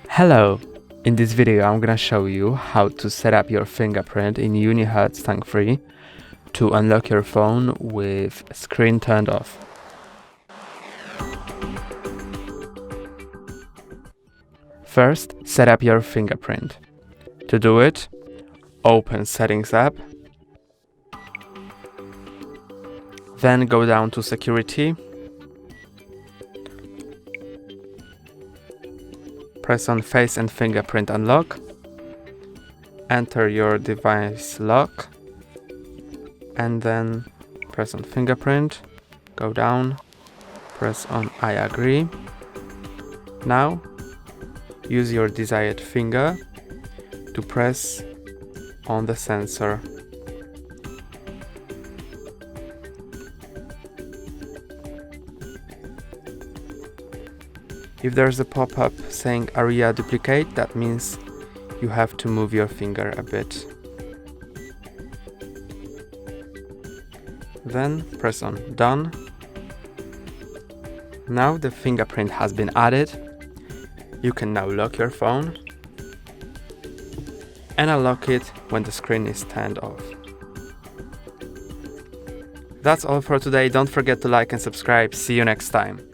Hello! In this video I'm gonna show you how to set up your fingerprint in UNIHERTZ tank-free to unlock your phone with screen turned off. First, set up your fingerprint. To do it, open Settings app, then go down to Security, press on Face and Fingerprint Unlock, enter your device lock, and then press on Fingerprint, go down, press on I agree. Now, use your desired finger to press on the sensor. If there's a pop-up saying area duplicate, that means you have to move your finger a bit. Then press on Done. Now the fingerprint has been added. You can now lock your phone and unlock it when the screen is turned off. That's all for today. Don't forget to like and subscribe. See you next time.